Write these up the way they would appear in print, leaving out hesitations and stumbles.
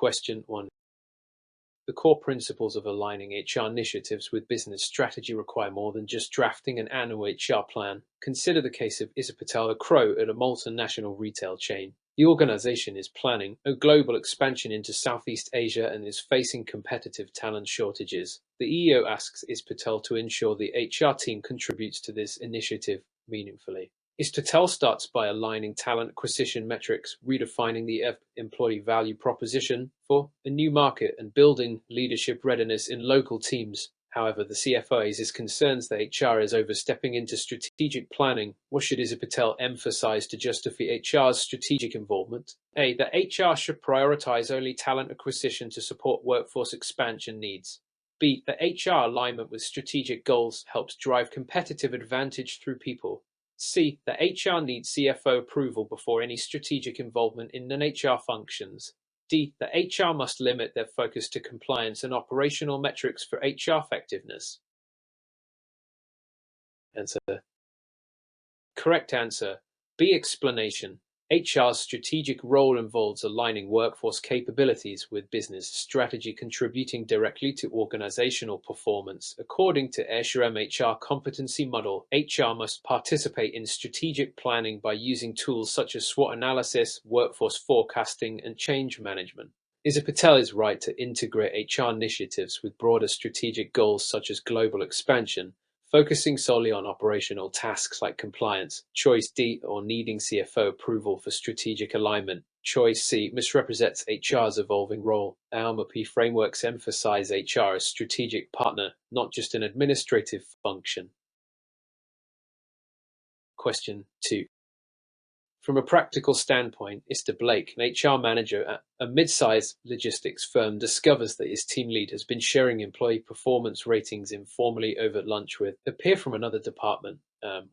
Question 1. The core principles of aligning HR initiatives with business strategy require more than just drafting an annual HR plan. Consider the case of Issa Patel, a crow at a multinational retail chain. The organization is planning a global expansion into Southeast Asia and is facing competitive talent shortages. The EO asks Issa Patel to ensure the HR team contributes to this initiative meaningfully. Issa Patel starts by aligning talent acquisition metrics, redefining the employee value proposition for a new market, and building leadership readiness in local teams. However, the CFO raises concerns that HR is overstepping into strategic planning. What should Issa Patel emphasize to justify HR's strategic involvement? A. That HR should prioritize only talent acquisition to support workforce expansion needs. B. That HR alignment with strategic goals helps drive competitive advantage through people. C. That HR needs CFO approval before any strategic involvement in non-HR functions. D. That HR must limit their focus to compliance and operational metrics for HR effectiveness. Answer. Correct answer. B. Explanation. HR's strategic role involves aligning workforce capabilities with business strategy, contributing directly to organizational performance. According to SHRM HR competency model, HR must participate in strategic planning by using tools such as SWOT analysis, workforce forecasting, and change management. Issa Patel is right to integrate HR initiatives with broader strategic goals such as global expansion, focusing solely on operational tasks like compliance. Choice D, or needing CFO approval for strategic alignment. Choice C misrepresents HR's evolving role. ALMA-P frameworks emphasize HR as strategic partner, not just an administrative function. Question 2. From a practical standpoint, Mr. Blake, an HR manager at a mid-sized logistics firm, discovers that his team lead has been sharing employee performance ratings informally over lunch with a peer from another department.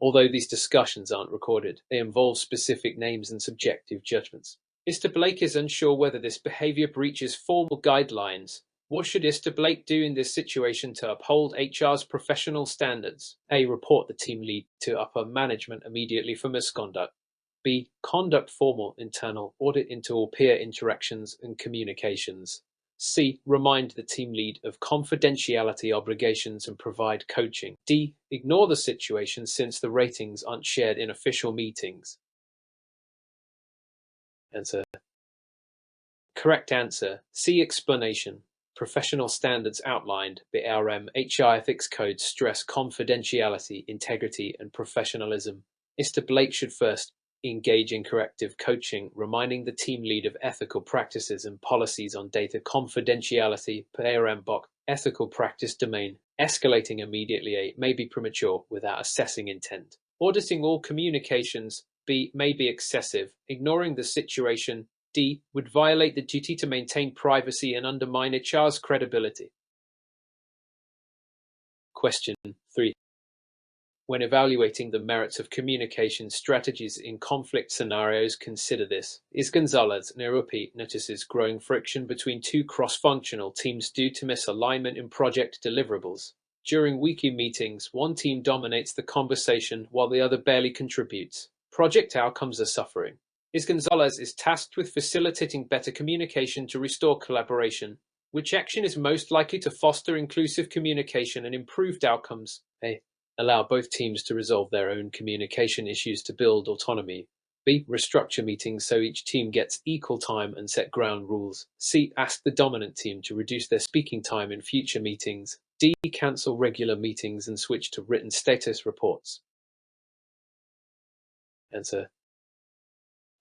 Although these discussions aren't recorded, they involve specific names and subjective judgments. Mr. Blake is unsure whether this behavior breaches formal guidelines. What should Mr. Blake do in this situation to uphold HR's professional standards? A. Report the team lead to upper management immediately for misconduct. B. Conduct formal internal audit into all peer interactions and communications. C. Remind the team lead of confidentiality obligations and provide coaching. D. Ignore the situation since the ratings aren't shared in official meetings. Answer. Correct answer. C. Explanation. Professional standards outlined by SHRM HR ethics codes stress confidentiality, integrity, and professionalism. Mr. Blake should first engage in corrective coaching, reminding the team lead of ethical practices and policies on data confidentiality per SHRM BOK, ethical practice domain. Escalating immediately A. may be premature without assessing intent. Auditing all communications B. may be excessive. Ignoring the situation D. would violate the duty to maintain privacy and undermine HR's credibility. Question 3. When evaluating the merits of communication strategies in conflict scenarios, consider this. Is Gonzalez, Nairobi, notices growing friction between two cross-functional teams due to misalignment in project deliverables. During weekly meetings, one team dominates the conversation while the other barely contributes. Project outcomes are suffering. Is Gonzalez is tasked with facilitating better communication to restore collaboration. Which action is most likely to foster inclusive communication and improved outcomes? A. Allow both teams to resolve their own communication issues to build autonomy. B. Restructure meetings so each team gets equal time and set ground rules. C. Ask the dominant team to reduce their speaking time in future meetings. D. Cancel regular meetings and switch to written status reports. Answer.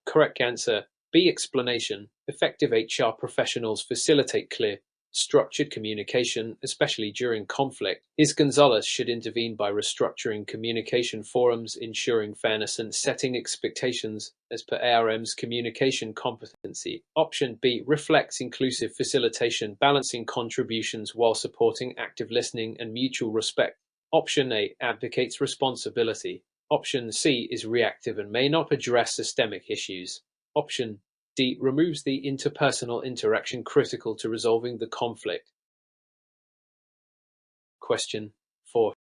Correct answer. B. Explanation. Effective HR professionals facilitate clear, structured communication, especially during conflict. Is Gonzalez should intervene by restructuring communication forums, ensuring fairness and setting expectations as per SHRM's communication competency. Option B. Reflects inclusive facilitation, balancing contributions while supporting active listening and mutual respect. Option A. Advocates responsibility. Option C. Is reactive and may not address systemic issues. Option D. Removes the interpersonal interaction critical to resolving the conflict. Question 4.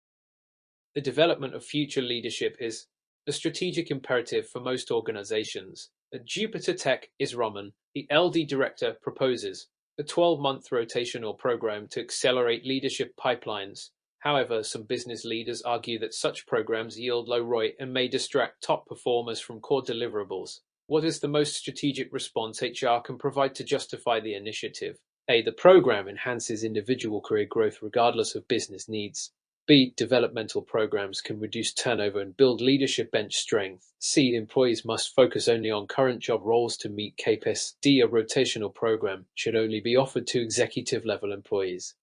The development of future leadership is a strategic imperative for most organizations. At Jupiter Tech, Israman, the LD director, proposes a 12-month rotational program to accelerate leadership pipelines. However, some business leaders argue that such programs yield low ROI and may distract top performers from core deliverables. What is the most strategic response HR can provide to justify the initiative? A. The program enhances individual career growth regardless of business needs. B. Developmental programs can reduce turnover and build leadership bench strength. C. Employees must focus only on current job roles to meet KPIs. D. A rotational program should only be offered to executive-level employees.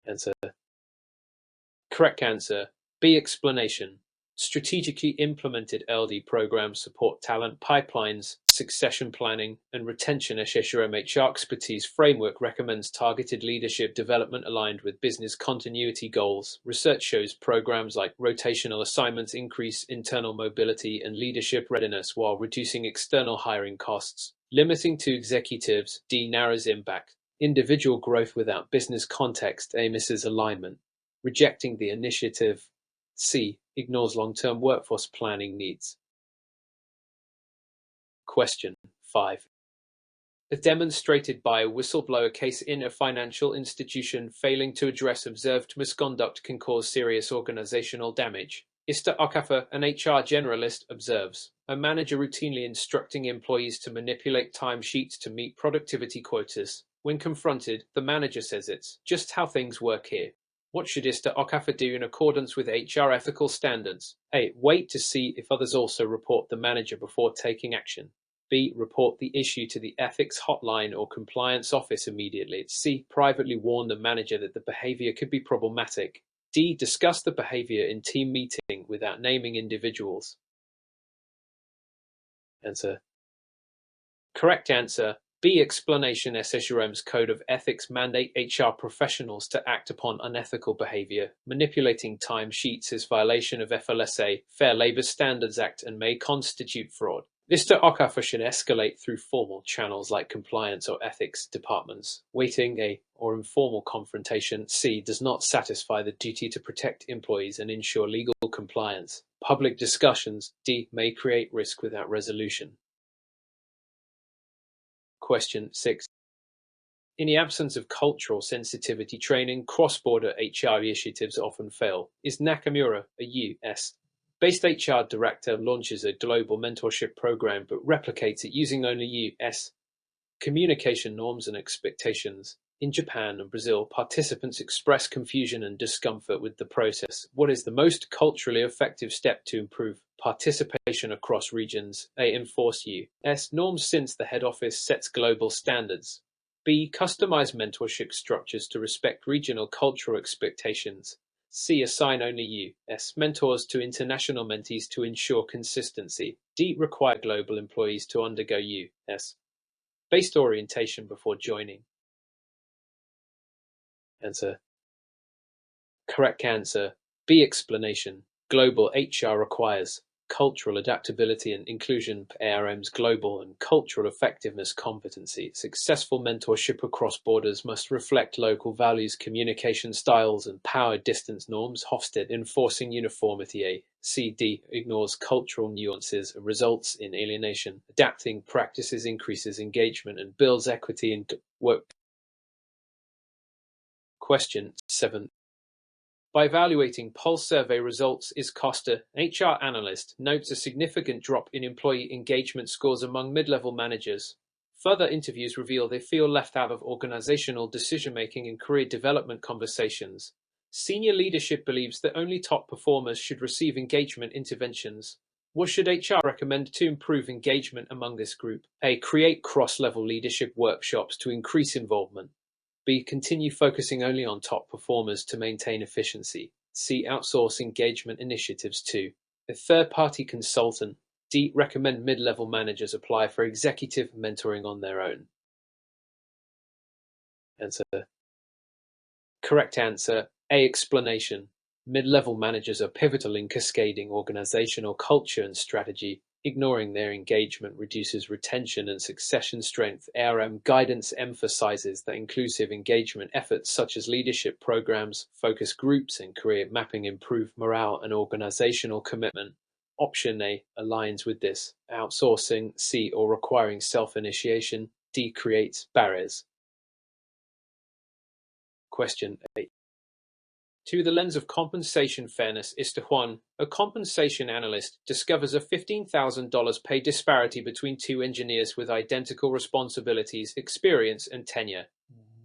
Answer. Correct answer. B. Explanation. Strategically implemented LD programs support talent pipelines, succession planning, and retention. SHRM HR expertise framework recommends targeted leadership development aligned with business continuity goals. Research shows programs like rotational assignments increase internal mobility and leadership readiness while reducing external hiring costs. Limiting to executives. D. Narrows impact. Individual growth without business context. A. Misses alignment. Rejecting the initiative. C. Ignores long-term workforce planning needs. Question 5. As demonstrated by a whistleblower case in a financial institution, failing to address observed misconduct can cause serious organizational damage. HRConquer, an HR generalist, observes, a manager routinely instructing employees to manipulate timesheets to meet productivity quotas. When confronted, the manager says it's just how things work here. What should HRConquer do in accordance with HR ethical standards? A. Wait to see if others also report the manager before taking action. B. Report the issue to the ethics hotline or compliance office immediately. C. Privately warn the manager that the behavior could be problematic. D. Discuss the behavior in team meeting without naming individuals. Answer. Correct answer. B. Explanation. SHRM's Code of Ethics mandate HR professionals to act upon unethical behavior. Manipulating timesheets is violation of FLSA, Fair Labor Standards Act, and may constitute fraud. HRConquer should escalate through formal channels like compliance or ethics departments. Waiting a or informal confrontation. C. Does not satisfy the duty to protect employees and ensure legal compliance. Public discussions. D. May create risk without resolution. Question 6. In the absence of cultural sensitivity training, cross-border HR initiatives often fail. Is Nakamura, a U.S.-based HR director, launches a global mentorship program but replicates it using only U.S. communication norms and expectations? In Japan and Brazil, participants express confusion and discomfort with the process. What is the most culturally effective step to improve participation across regions? A. Enforce U.S. norms since the head office sets global standards. B. Customize mentorship structures to respect regional cultural expectations. C. Assign only U.S. mentors to international mentees to ensure consistency. D. Require global employees to undergo U.S. based orientation before joining. Answer. Correct answer. B. Explanation. Global HR requires cultural adaptability and inclusion. ARM's global and cultural effectiveness competency. Successful mentorship across borders must reflect local values, communication styles, and power distance norms. Hofstede, enforcing uniformity. A. C. D. Ignores cultural nuances and results in alienation. Adapting practices increases engagement and builds equity in work. Question 7. By evaluating pulse survey results, is Costa, an HR analyst, notes a significant drop in employee engagement scores among mid-level managers. Further interviews reveal they feel left out of organizational decision-making and career development conversations. Senior leadership believes that only top performers should receive engagement interventions. What should HR recommend to improve engagement among this group? A. Create cross-level leadership workshops to increase involvement. B. Continue focusing only on top performers to maintain efficiency. C. Outsource engagement initiatives to a third-party consultant. D. Recommend mid-level managers apply for executive mentoring on their own. Answer. Correct answer. A. Explanation. Mid-level managers are pivotal in cascading organizational culture and strategy. Ignoring their engagement reduces retention and succession strength. ARM guidance emphasizes that inclusive engagement efforts such as leadership programs, focus groups, and career mapping improve morale and organizational commitment. Option A aligns with this. Outsourcing. C. Or requiring self-initiation. D. Creates barriers. Question 8. To the lens of compensation fairness is to Juan, a compensation analyst, discovers a $15,000 pay disparity between two engineers with identical responsibilities, experience, and tenure.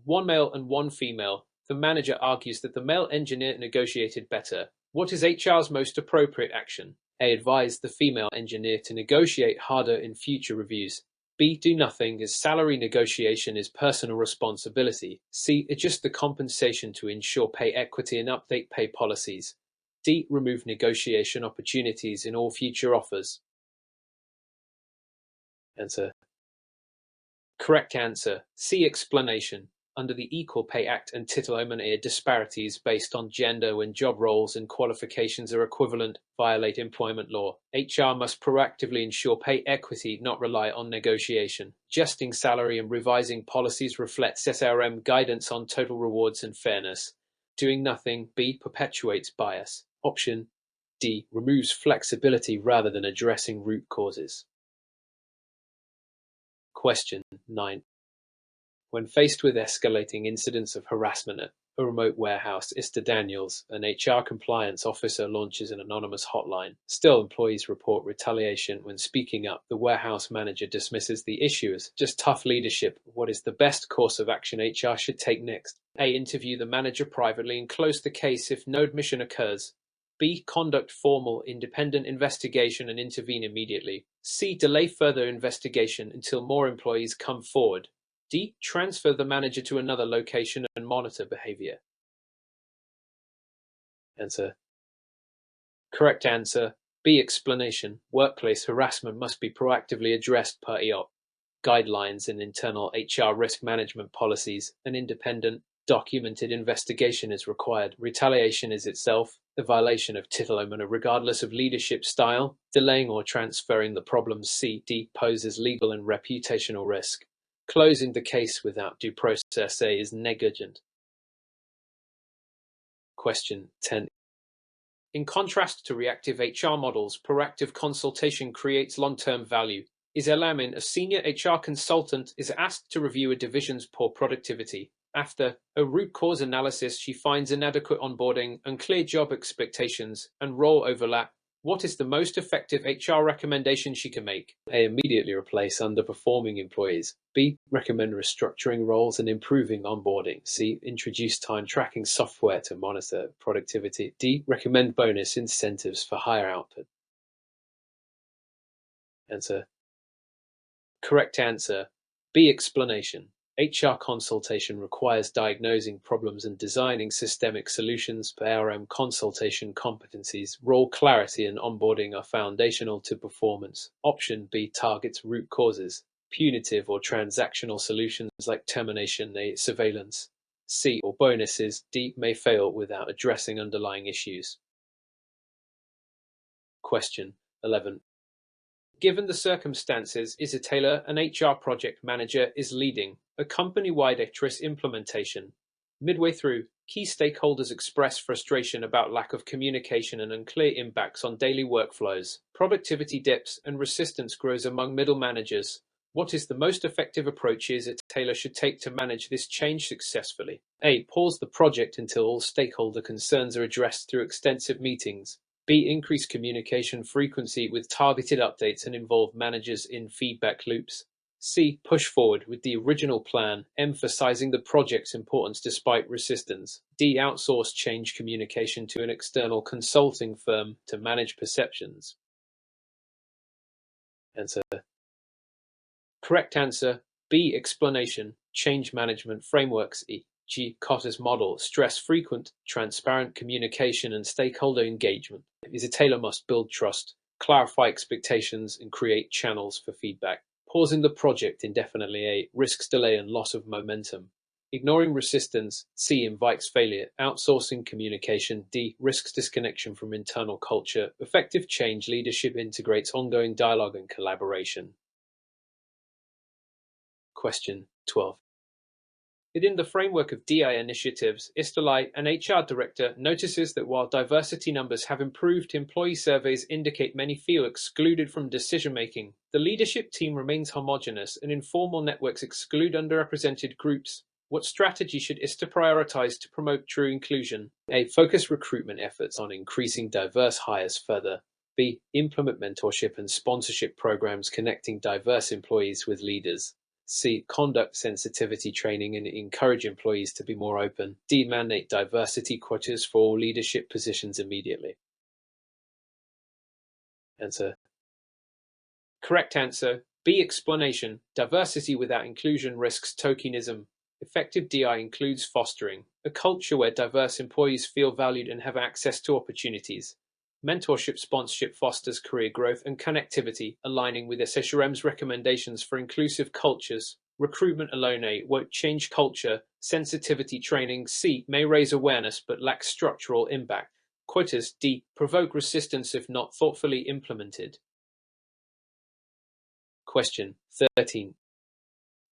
One male and one female. The manager argues that the male engineer negotiated better. What is HR's most appropriate action? A. Advise the female engineer to negotiate harder in future reviews. B. Do nothing, as salary negotiation is personal responsibility. C. Adjust the compensation to ensure pay equity and update pay policies. D. Remove negotiation opportunities in all future offers. Answer. Correct answer. C. Explanation. Under the Equal Pay Act and titulated disparities based on gender when job roles and qualifications are equivalent violate employment law. HR must proactively ensure pay equity, not rely on negotiation. Adjusting salary and revising policies reflects SHRM guidance on total rewards and fairness. Doing nothing. B. Perpetuates bias. Option D. Removes flexibility rather than addressing root causes. Question 9. When faced with escalating incidents of harassment at a remote warehouse, Mr. Daniels, an HR compliance officer, launches an anonymous hotline. Still, employees report retaliation. When speaking up, the warehouse manager dismisses the issue as just tough leadership. What is the best course of action HR should take next? A. Interview the manager privately and close the case if no admission occurs. B. Conduct formal independent investigation and intervene immediately. C. Delay further investigation until more employees come forward. D. Transfer the manager to another location and monitor behavior. Answer. Correct answer. B. Explanation. Workplace harassment must be proactively addressed per EOP guidelines and internal HR risk management policies. An independent, documented investigation is required. Retaliation is itself a violation of titulated regardless of leadership style. Delaying or transferring the problems C.D. poses legal and reputational risk. Closing the case without due process A. is negligent. Question 10. In contrast to reactive HR models, proactive consultation creates long-term value. Is Elamin, a senior HR consultant, is asked to review a division's poor productivity. After a root cause analysis, she finds inadequate onboarding, unclear job expectations, and role overlap. What is the most effective HR recommendation she can make? A. Immediately replace underperforming employees. B. Recommend restructuring roles and improving onboarding. C. Introduce time tracking software to monitor productivity. D. Recommend bonus incentives for higher output. Answer. Correct answer. B. Explanation. HR consultation requires diagnosing problems and designing systemic solutions. SHRM consultation competencies, role clarity and onboarding are foundational to performance. Option B targets root causes, punitive or transactional solutions like termination, surveillance. C or bonuses. D may fail without addressing underlying issues. Question 11. Given the circumstances, Isa Taylor, an HR project manager, is leading a company-wide HRConquer implementation. Midway through, key stakeholders express frustration about lack of communication and unclear impacts on daily workflows. Productivity dips and resistance grows among middle managers. What is the most effective approach Isa Taylor should take to manage this change successfully? A. Pause the project until all stakeholder concerns are addressed through extensive meetings. B. Increase communication frequency with targeted updates and involve managers in feedback loops. C. Push forward with the original plan, emphasizing the project's importance despite resistance. D. Outsource change communication to an external consulting firm to manage perceptions. Answer. Correct answer. B. Explanation. Change management frameworks. E.g. Kotter's model stress frequent, transparent communication and stakeholder engagement. Isa Taylor must build trust, clarify expectations, and create channels for feedback. Pausing the project indefinitely. A. Risks delay and loss of momentum. Ignoring resistance. C. Invites failure. Outsourcing communication. D. Risks disconnection from internal culture. Effective change leadership integrates ongoing dialogue and collaboration. Question 12. Within the framework of DI initiatives, Istalai, an HR director, notices that while diversity numbers have improved, employee surveys indicate many feel excluded from decision-making. The leadership team remains homogeneous, and informal networks exclude underrepresented groups. What strategy should ISTA prioritize to promote true inclusion? A. Focus recruitment efforts on increasing diverse hires further. B. Implement mentorship and sponsorship programs connecting diverse employees with leaders. C. Conduct sensitivity training and encourage employees to be more open. D. Mandate diversity quotas for all leadership positions immediately. Answer. Correct answer. B. Explanation. Diversity without inclusion risks tokenism. Effective DI includes fostering a culture where diverse employees feel valued and have access to opportunities. Mentorship sponsorship fosters career growth and connectivity, aligning with SHRM's recommendations for inclusive cultures. Recruitment alone A. Won't change culture. Sensitivity training C. May raise awareness but lack structural impact. Quotas D. Provoke resistance if not thoughtfully implemented. Question 13.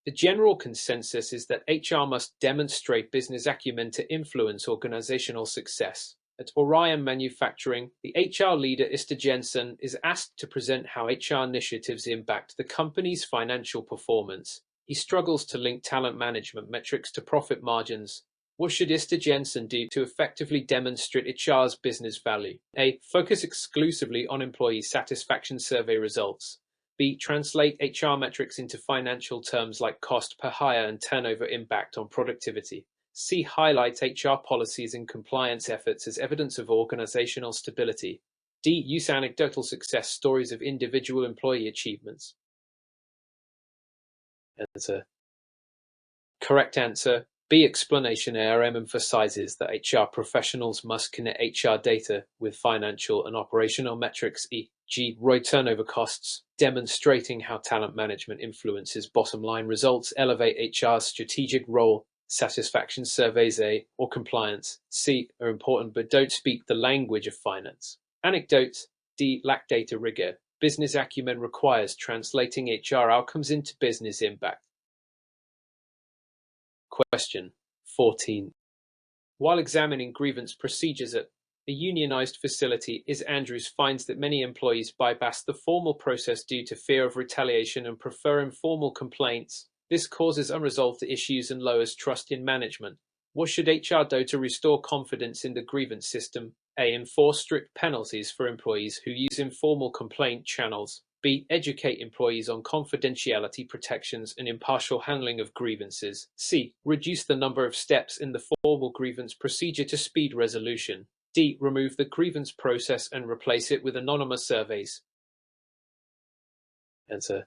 The general consensus is that HR must demonstrate business acumen to influence organizational success. At Orion Manufacturing, the HR leader, Ista Jensen, is asked to present how HR initiatives impact the company's financial performance. He struggles to link talent management metrics to profit margins. What should Ista Jensen do to effectively demonstrate HR's business value? A. Focus exclusively on employee satisfaction survey results. B. Translate HR metrics into financial terms like cost per hire and turnover impact on productivity. C. Highlight HR policies and compliance efforts as evidence of organizational stability. D. Use anecdotal success stories of individual employee achievements. Answer. Correct answer. B. Explanation. ARM emphasizes that HR professionals must connect HR data with financial and operational metrics, e.g. ROI turnover costs, demonstrating how talent management influences bottom line results. Elevate HR's strategic role. Satisfaction surveys A or compliance C are important but don't speak the language of finance. Anecdotes D. Lack data rigor. Business acumen requires translating HR outcomes into business impact. Question 14. While examining grievance procedures at a unionized facility, Andrews finds that many employees bypass the formal process due to fear of retaliation and prefer informal complaints. This causes unresolved issues and lowers trust in management. What should HR do to restore confidence in the grievance system? A. Enforce strict penalties for employees who use informal complaint channels. B. Educate employees on confidentiality protections and impartial handling of grievances. C. Reduce the number of steps in the formal grievance procedure to speed resolution. D. Remove the grievance process and replace it with anonymous surveys. Answer.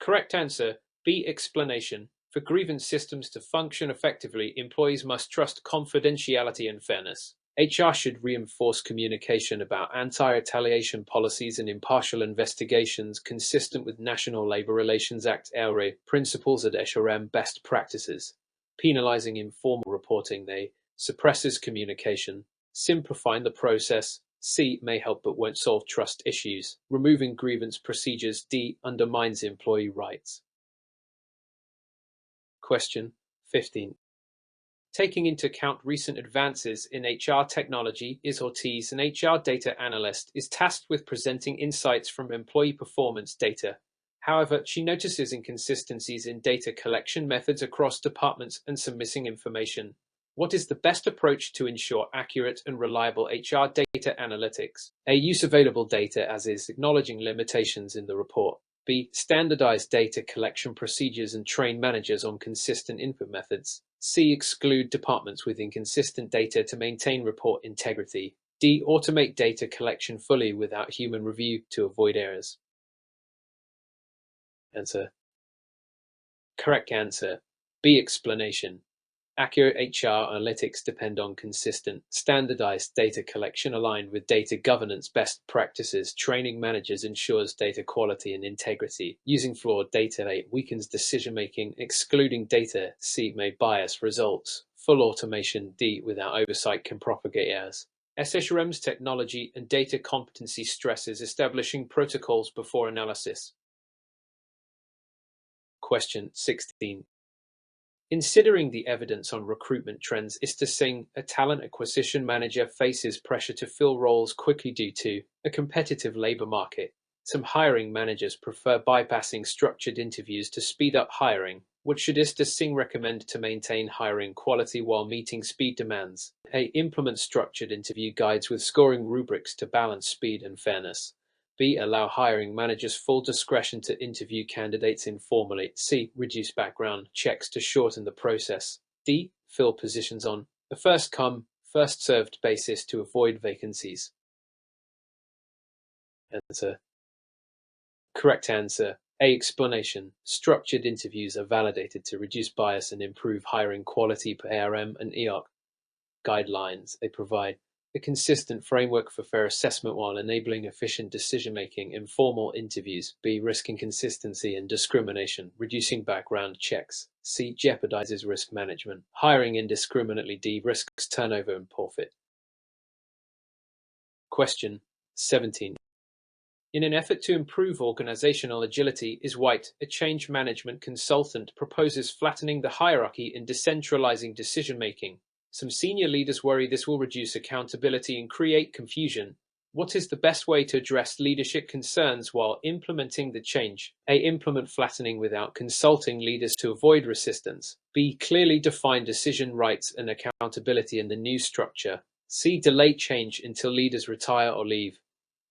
Correct answer. B. Explanation. For grievance systems to function effectively, employees must trust confidentiality and fairness. HR should reinforce communication about anti-retaliation policies and impartial investigations consistent with National Labour Relations Act (LRA) principles at SHRM best practices. Penalizing informal reporting A. Suppresses communication. Simplifying the process C. May help but won't solve trust issues. Removing grievance procedures D. Undermines employee rights. Question 15. Taking into account recent advances in HR technology, Ortiz, an HR data analyst, is tasked with presenting insights from employee performance data. However, she notices inconsistencies in data collection methods across departments and some missing information. What is the best approach to ensure accurate and reliable HR data analytics? A. Use available data as is, acknowledging limitations in the report. B. Standardize data collection procedures and train managers on consistent input methods. C. Exclude departments with inconsistent data to maintain report integrity. D. Automate data collection fully without human review to avoid errors. Answer. Correct answer. B. Explanation. Accurate HR analytics depend on consistent, standardized data collection aligned with data governance best practices. Training managers ensures data quality and integrity. Using flawed data weakens decision-making. Excluding data C. may bias results. Full automation D. without oversight can propagate errors. SHRM's technology and data competency stresses establishing protocols before analysis. Question 16. Considering the evidence on recruitment trends is to saying a talent acquisition manager faces pressure to fill roles quickly due to a competitive labor market. Some hiring managers prefer bypassing structured interviews to speed up hiring. What should Ista Singh recommend to maintain hiring quality while meeting speed demands? A. Implement structured interview guides with scoring rubrics to balance speed and fairness. B. Allow hiring managers full discretion to interview candidates informally. C. Reduce background checks to shorten the process. D. Fill positions on a first come, first served basis to avoid vacancies. Answer. Correct answer. A. Explanation. Structured interviews are validated to reduce bias and improve hiring quality per ARM and EARC guidelines. They provide a consistent framework for fair assessment while enabling efficient decision-making in formal interviews. B. Risk inconsistency and discrimination, reducing background checks. C. Jeopardizes risk management, hiring indiscriminately. D. Risks turnover and forfeit. Question 17. In an effort to improve organizational agility, is White, a change management consultant, proposes flattening the hierarchy and decentralizing decision-making. Some senior leaders worry this will reduce accountability and create confusion. What is the best way to address leadership concerns while implementing the change? A. Implement flattening without consulting leaders to avoid resistance. B. Clearly define decision rights and accountability in the new structure. C. Delay change until leaders retire or leave.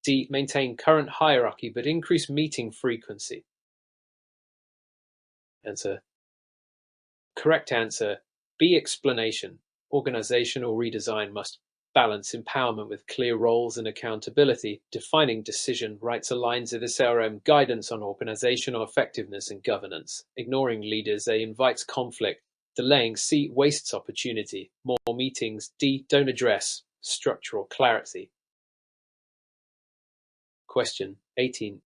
D. Maintain current hierarchy but increase meeting frequency. Answer. Correct answer. B. Explanation. Organizational redesign must balance empowerment with clear roles and accountability. Defining decision rights aligns with SHRM guidance on organizational effectiveness and governance. Ignoring leaders. A. Invites conflict. Delaying. C. Wastes opportunity. More meetings. D. Don't address structural clarity. Question 18.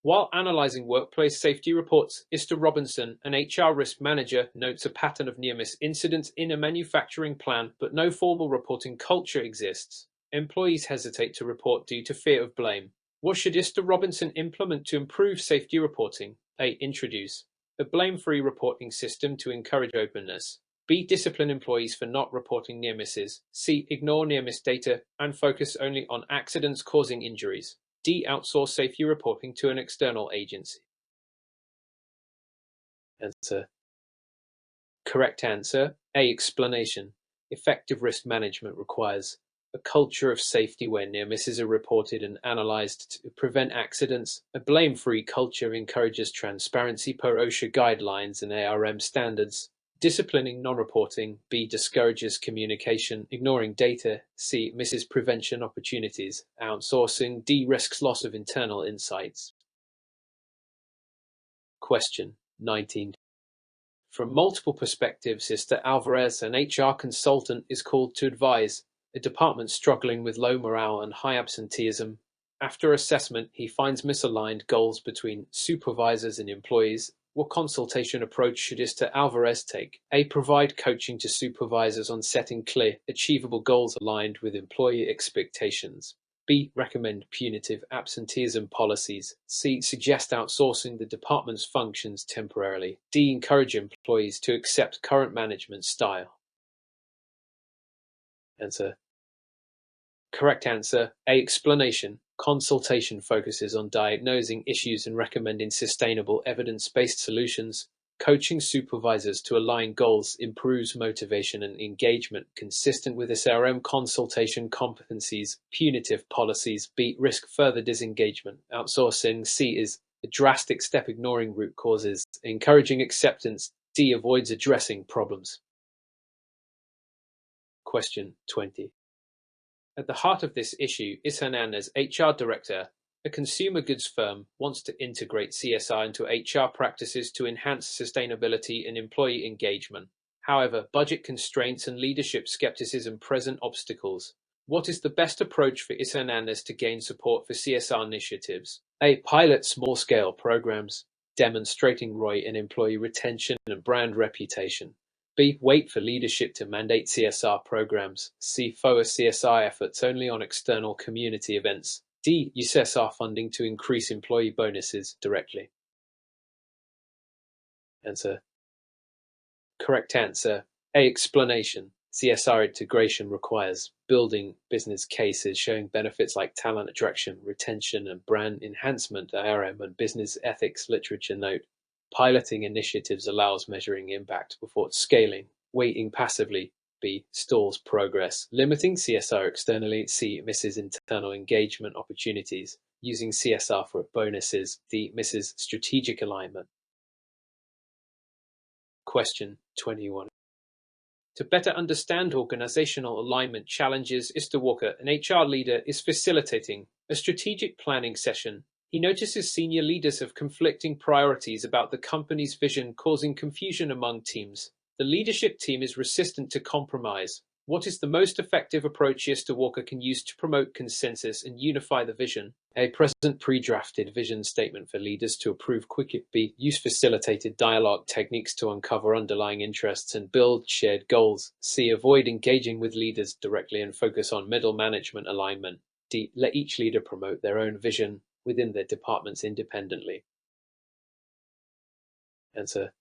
While analyzing workplace safety reports, Ista Robinson, an HR risk manager, notes a pattern of near-miss incidents in a manufacturing plant, but no formal reporting culture exists. Employees hesitate to report due to fear of blame. What should Ista Robinson implement to improve safety reporting? A. Introduce a blame-free reporting system to encourage openness. B. Discipline employees for not reporting near misses. C. Ignore near-miss data and focus only on accidents causing injuries. D. Outsource safety reporting to an external agency. Answer. Correct answer. A. Explanation. Effective risk management requires a culture of safety where near misses are reported and analyzed to prevent accidents. A blame-free culture encourages transparency per OSHA guidelines and ARM standards. Disciplining non-reporting. B. Discourages communication, ignoring data. C. Misses prevention opportunities. Outsourcing. D. Risks loss of internal insights. Question 19. From multiple perspectives, Sister Alvarez, an HR consultant, is called to advise a department struggling with low morale and high absenteeism. After assessment, he finds misaligned goals between supervisors and employees. What consultation approach should Ista Alvarez take? A. Provide coaching to supervisors on setting clear, achievable goals aligned with employee expectations. B. Recommend punitive absenteeism policies. C. Suggest outsourcing the department's functions temporarily. D. Encourage employees to accept current management style. Answer. Correct answer. A. Explanation. Consultation focuses on diagnosing issues and recommending sustainable evidence-based solutions. Coaching supervisors to align goals improves motivation and engagement, consistent with SRM consultation competencies. Punitive policies. B. Risk further disengagement. Outsourcing. C. Is a drastic step, ignoring root causes. Encouraging acceptance. D. Avoids addressing problems. Question 20. At the heart of this issue is Hernandez, HR director. A consumer goods firm wants to integrate CSR into HR practices to enhance sustainability and employee engagement. However, budget constraints and leadership skepticism present obstacles. What is the best approach for Is Hernandez to gain support for CSR initiatives? A. Pilot small-scale programs, demonstrating ROI in employee retention and brand reputation. B. Wait for leadership to mandate CSR programs. C. Focus CSR efforts only on external community events. D. Use CSR funding to increase employee bonuses directly. Answer. Correct answer. A. Explanation. CSR integration requires building business cases showing benefits like talent attraction, retention, and brand enhancement, IRM, and business ethics literature note. Piloting initiatives allows measuring impact before scaling. Waiting passively. B. Stalls progress. Limiting CSR externally. C. Misses internal engagement opportunities. Using CSR for bonuses. D. Misses strategic alignment. Question 21. To better understand organizational alignment challenges, Mr. Walker, an HR leader, is facilitating a strategic planning session. He notices senior leaders have conflicting priorities about the company's vision, causing confusion among teams. The leadership team is resistant to compromise. What is the most effective approach Mr. Walker can use to promote consensus and unify the vision? A. Present pre-drafted vision statement for leaders to approve quickly. B. Use facilitated dialogue techniques to uncover underlying interests and build shared goals. C. Avoid engaging with leaders directly and focus on middle management alignment. D. Let each leader promote their own vision within their departments independently. Answer.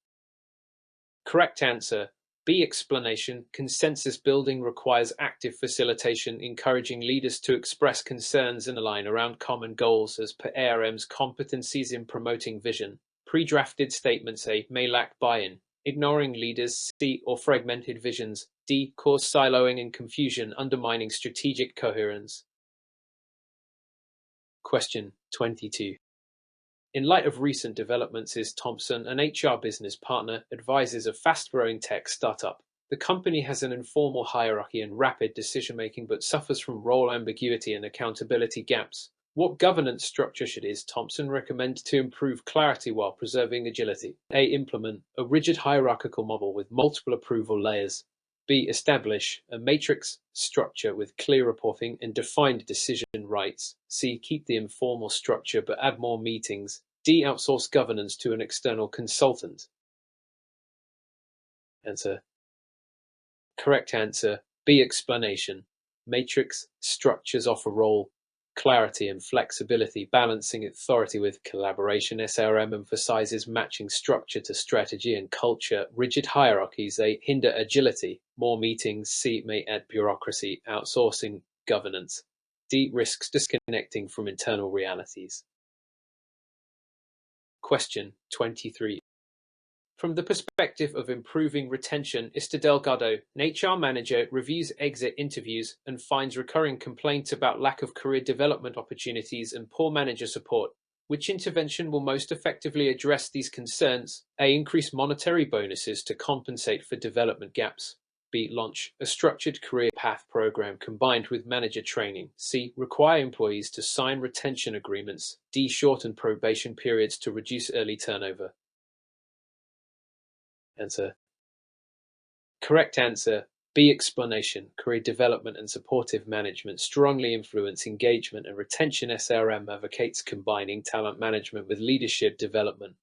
Correct answer. B. Explanation. Consensus building requires active facilitation, encouraging leaders to express concerns and align around common goals as per ARM's competencies in promoting vision. Pre-drafted statements A. May lack buy-in, ignoring leaders. C. Or fragmented visions. D. Cause siloing and confusion, undermining strategic coherence. Question 22. In light of recent developments, is Thompson, an HR business partner, advises a fast-growing tech startup. The company has an informal hierarchy and rapid decision-making but suffers from role ambiguity and accountability gaps. What governance structure should is Thompson recommend to improve clarity while preserving agility? A. Implement a rigid hierarchical model with multiple approval layers. B. Establish a matrix structure with clear reporting and defined decision rights. C. Keep the informal structure but add more meetings. D. Outsource governance to an external consultant. Answer. Correct answer. B. Explanation. Matrix structures offer role clarity and flexibility, balancing authority with collaboration. SHRM emphasizes matching structure to strategy and culture. Rigid hierarchies, they hinder agility. More meetings. C. May add bureaucracy. Outsourcing governance. D. Risks disconnecting from internal realities. Question 23. From the perspective of improving retention, Mr. Delgado, an HR manager, reviews exit interviews and finds recurring complaints about lack of career development opportunities and poor manager support. Which intervention will most effectively address these concerns? A. Increase monetary bonuses to compensate for development gaps. B. Launch a structured career path program combined with manager training. C. Require employees to sign retention agreements. D. Shorten probation periods to reduce early turnover. Answer. Correct answer. B. Explanation. Career development and supportive management strongly influence engagement and retention. SHRM advocates combining talent management with leadership development.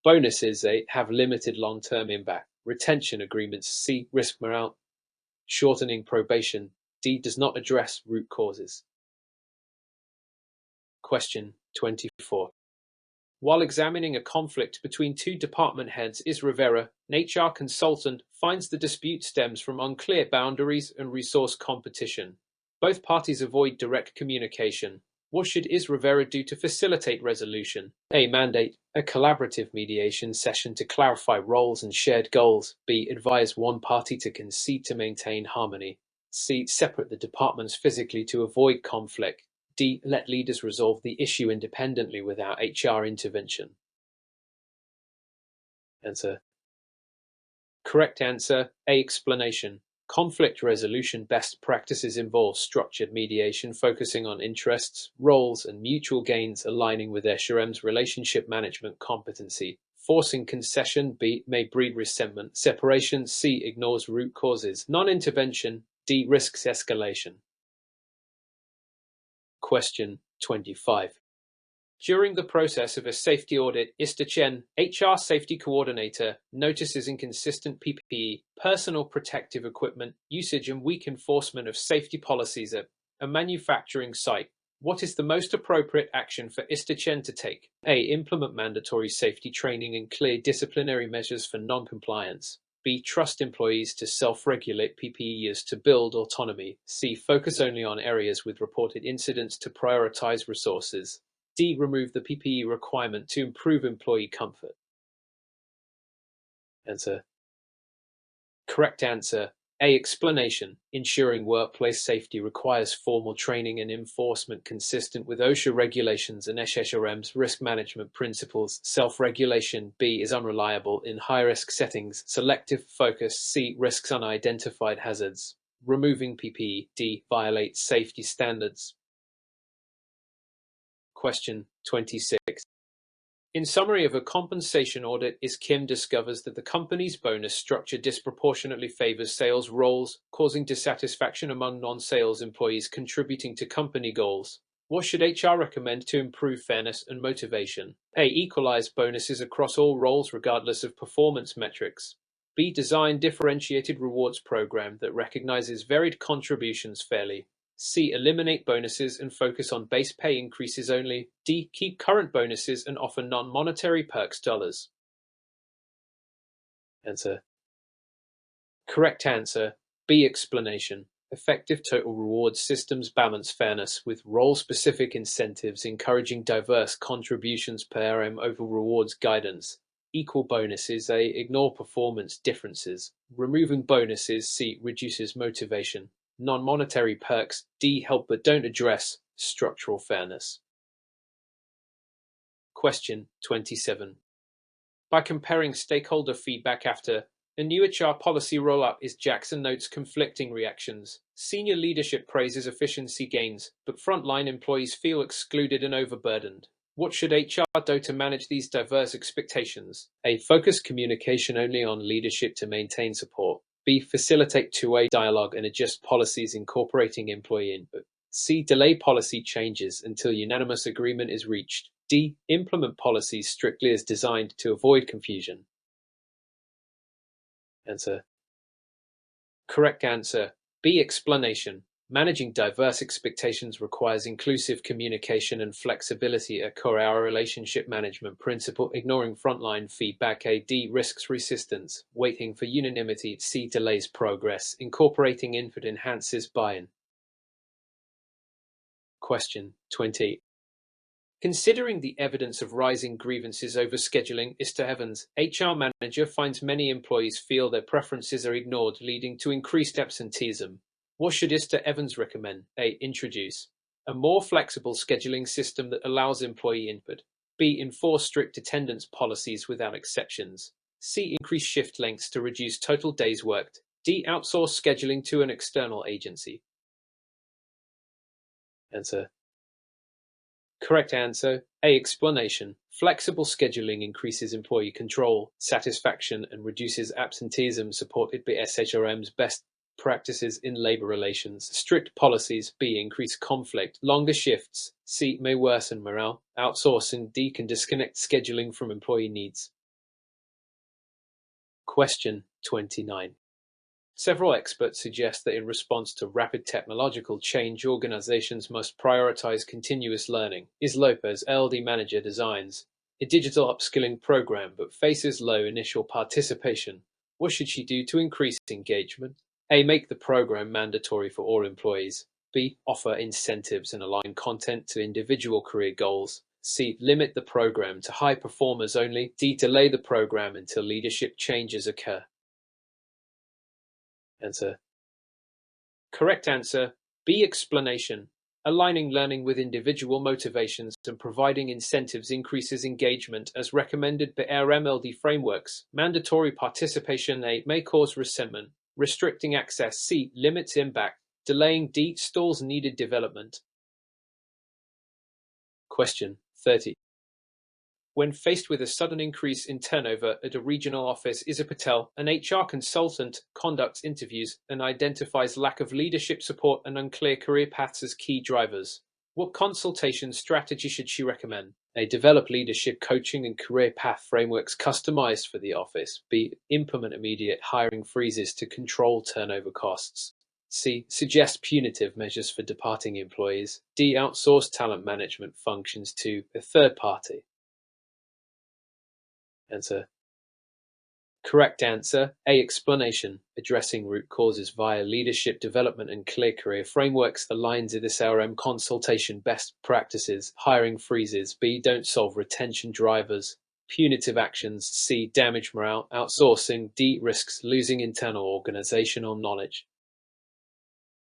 Bonuses A. Have limited long-term impact. Retention agreements. C. Risk morale. Shortening probation. D. Does not address root causes. Question 24. While examining a conflict between two department heads, Is Rivera, an HR consultant, finds the dispute stems from unclear boundaries and resource competition. Both parties avoid direct communication. What should Is Rivera do to facilitate resolution? A. Mandate a collaborative mediation session to clarify roles and shared goals. B. Advise one party to concede to maintain harmony. C. Separate the departments physically to avoid conflict. D. Let leaders resolve the issue independently without HR intervention. Answer. Correct answer. A. Explanation. Conflict resolution best practices involve structured mediation focusing on interests, roles, and mutual gains aligning with SHRM's relationship management competency. Forcing concession. B. May breed resentment. Separation. C. Ignores root causes. Non-intervention. D. Risks escalation. Question 25. During the process of a safety audit, Mr. Chen, HR safety coordinator, notices inconsistent PPE, personal protective equipment, usage and weak enforcement of safety policies at a manufacturing site. What is the most appropriate action for Mr. Chen to take? A. Implement mandatory safety training and clear disciplinary measures for non-compliance. B. Trust employees to self-regulate PPE use to build autonomy. C. Focus only on areas with reported incidents to prioritize resources. D. Remove the PPE requirement to improve employee comfort. Answer. Correct answer. A. Explanation. Ensuring workplace safety requires formal training and enforcement consistent with OSHA regulations and SHRM's risk management principles. Self-regulation. B. Is unreliable in high-risk settings. Selective focus. C. Risks unidentified hazards. Removing PPE. D. Violates safety standards. Question 26. In summary of a compensation audit, Kim discovers that the company's bonus structure disproportionately favors sales roles, causing dissatisfaction among non-sales employees contributing to company goals. What should HR recommend to improve fairness and motivation? A. Equalize bonuses across all roles regardless of performance metrics. B. Design differentiated rewards program that recognizes varied contributions fairly. C. Eliminate bonuses and focus on base pay increases only. D. Keep current bonuses and offer non-monetary perks dollars. Answer. Correct answer. B. Explanation. Effective total rewards systems balance fairness with role-specific incentives encouraging diverse contributions per RM over rewards guidance. Equal bonuses. A. Ignore performance differences. Removing bonuses. C. Reduces motivation. Non-monetary perks. D. Help but don't address structural fairness. Question 27. By comparing stakeholder feedback after a new HR policy rollout, Jackson notes conflicting reactions. Senior leadership praises efficiency gains, but frontline employees feel excluded and overburdened. What should HR do to manage these diverse expectations? A. Focus communication only on leadership to maintain support. B. Facilitate two-way dialogue and adjust policies incorporating employee input. C. Delay policy changes until unanimous agreement is reached. D. Implement policies strictly as designed to avoid confusion. Answer. Correct answer. B. Explanation. Managing diverse expectations requires inclusive communication and flexibility, a core relationship management principle. Ignoring frontline feedback. A. D. Risks resistance. Waiting for unanimity. C. Delays progress. Incorporating input enhances buy-in. Question 20. Considering the evidence of rising grievances over scheduling, Evans, HR manager, finds many employees feel their preferences are ignored, leading to increased absenteeism. What should Evans recommend? A. Introduce a more flexible scheduling system that allows employee input. B. Enforce strict attendance policies without exceptions. C. Increase shift lengths to reduce total days worked. D. Outsource scheduling to an external agency. Answer. Correct answer. A. Explanation. Flexible scheduling increases employee control, satisfaction, and reduces absenteeism, supported by SHRM's best practices in labor relations. Strict policies. B. Increase conflict. Longer shifts. C. May worsen morale. Outsourcing. D. Can disconnect scheduling from employee needs. Question 29. Several experts suggest that in response to rapid technological change, organizations must prioritize continuous learning. Lopez, LD manager, designs a digital upskilling program but faces low initial participation. What should she do to increase engagement? A. Make the program mandatory for all employees. B. Offer incentives and align content to individual career goals. C. Limit the program to high performers only. D. Delay the program until leadership changes occur. Answer. Correct answer. B. Explanation. Aligning learning with individual motivations and providing incentives increases engagement as recommended by RMLD frameworks. Mandatory participation. A. May cause resentment. Restricting access. C. Limits impact. Delaying. D. Stalls needed development. Question 30. When faced with a sudden increase in turnover at a regional office, Patel, an HR consultant, conducts interviews and identifies lack of leadership support and unclear career paths as key drivers. What consultation strategy should she recommend? A. Develop leadership coaching and career path frameworks customized for the office. B. Implement immediate hiring freezes to control turnover costs. C. Suggest punitive measures for departing employees. D. Outsource talent management functions to a third party. Answer. Correct answer: A. Explanation. Addressing root causes via leadership development and clear career frameworks aligns with SRM consultation best practices. Hiring freezes. B. Don't solve retention drivers. Punitive actions. C. Damage morale. Outsourcing. D. Risks losing internal organizational knowledge.